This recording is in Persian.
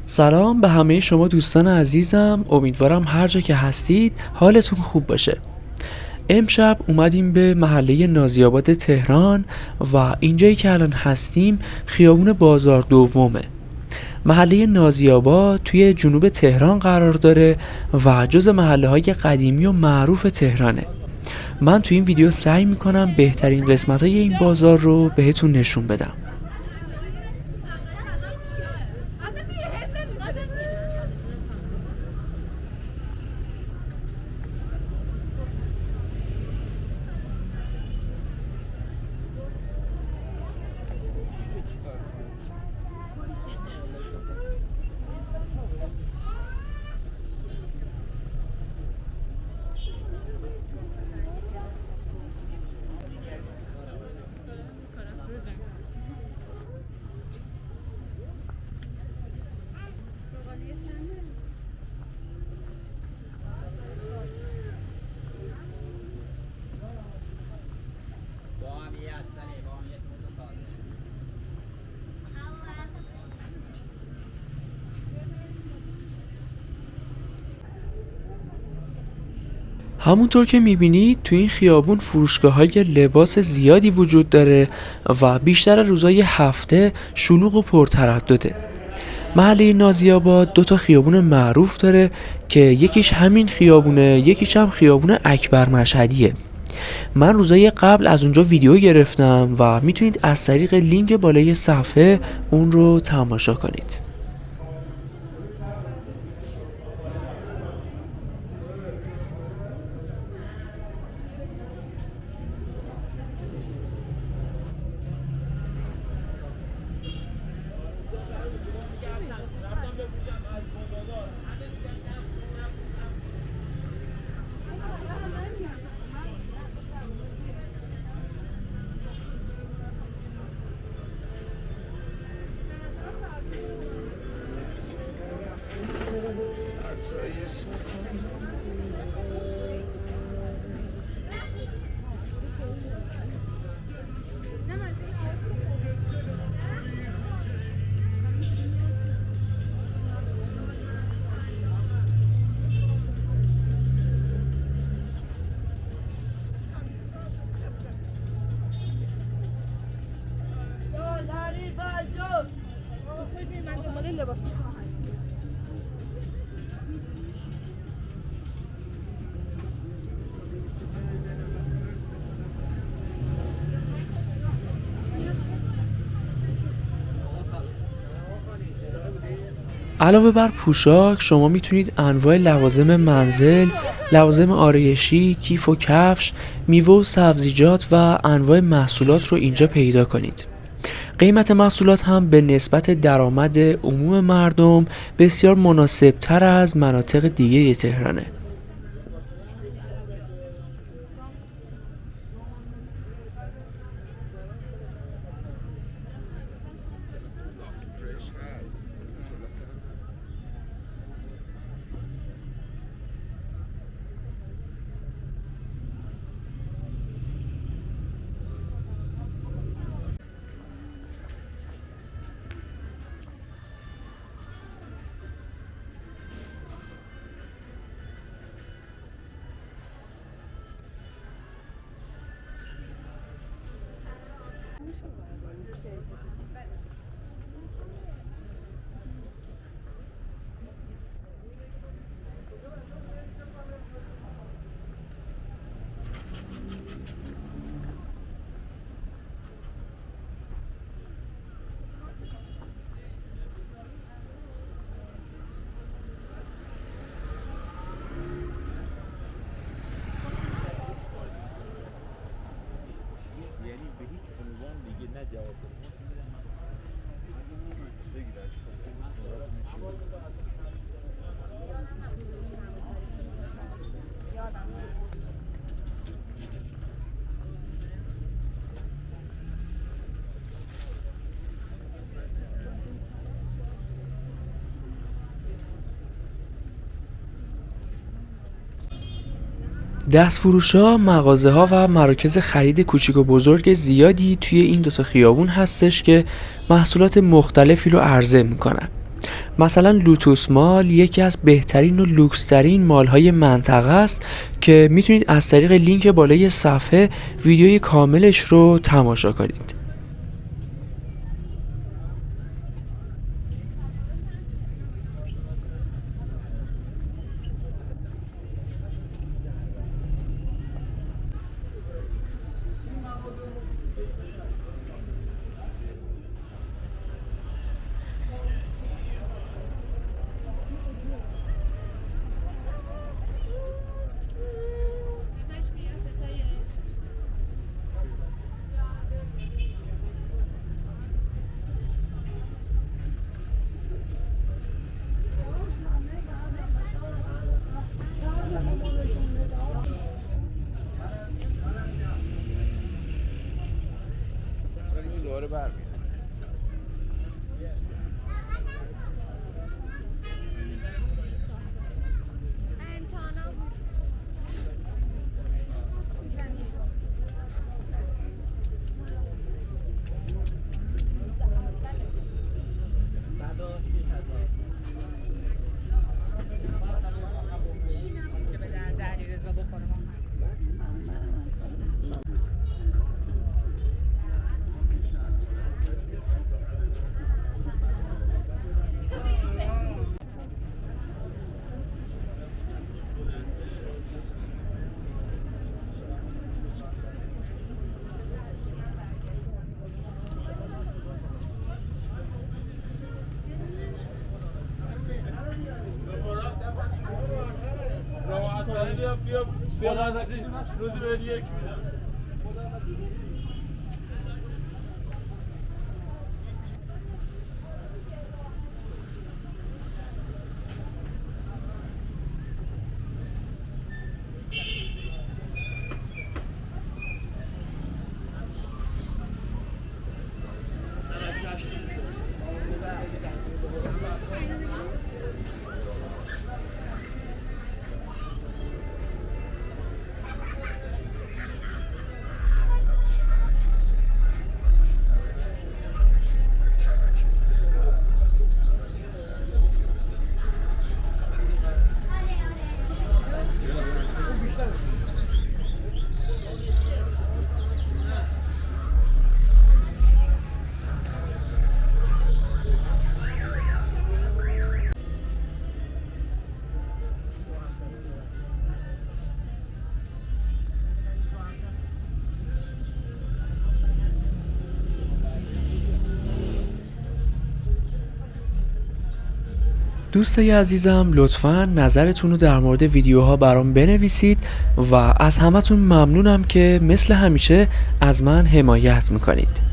سلام به همه شما دوستان عزیزم، امیدوارم هر جا که هستید حالتون خوب باشه. امشب اومدیم به محله نازی‌آباد تهران و اینجایی که الان هستیم خیابون بازار دومه. محله نازی‌آباد توی جنوب تهران قرار داره و جز محله‌های قدیمی و معروف تهرانه. من توی این ویدیو سعی میکنم بهترین قسمت‌های این بازار رو بهتون نشون بدم. همونطور که میبینید تو این خیابون فروشگاه‌های لباس زیادی وجود داره و بیشتر روزای هفته شلوغ و پرتردده. محله نازی‌آباد 2 خیابون معروف داره که یکیش همین خیابونه، یکیش هم خیابون اکبر مشهدیه. من روزای قبل از اونجا ویدیو گرفتم و میتونید از طریق لینک بالای صفحه اون رو تماشا کنید. علاوه بر پوشاک شما میتونید انواع لوازم منزل، لوازم آرایشی، کیف و کفش، میوه و سبزیجات و انواع محصولات رو اینجا پیدا کنید. قیمت محصولات هم به نسبت درآمد عموم مردم بسیار مناسب تر از مناطق دیگه تهرانه. دستفروش‌ها، مغازه‌ها و مراکز خرید کوچیک و بزرگ زیادی توی این دوتا خیابون هستش که محصولات مختلفی رو عرضه میکنن. مثلا لوتوس مال یکی از بهترین و لوکس‌ترین مال‌های منطقه است که میتونید از طریق لینک بالای صفحه ویدیوی کاملش رو تماشا کنید. دوستای عزیزم، لطفاً نظرتون رو در مورد ویدیوها برام بنویسید و از همتون ممنونم که مثل همیشه از من حمایت میکنید.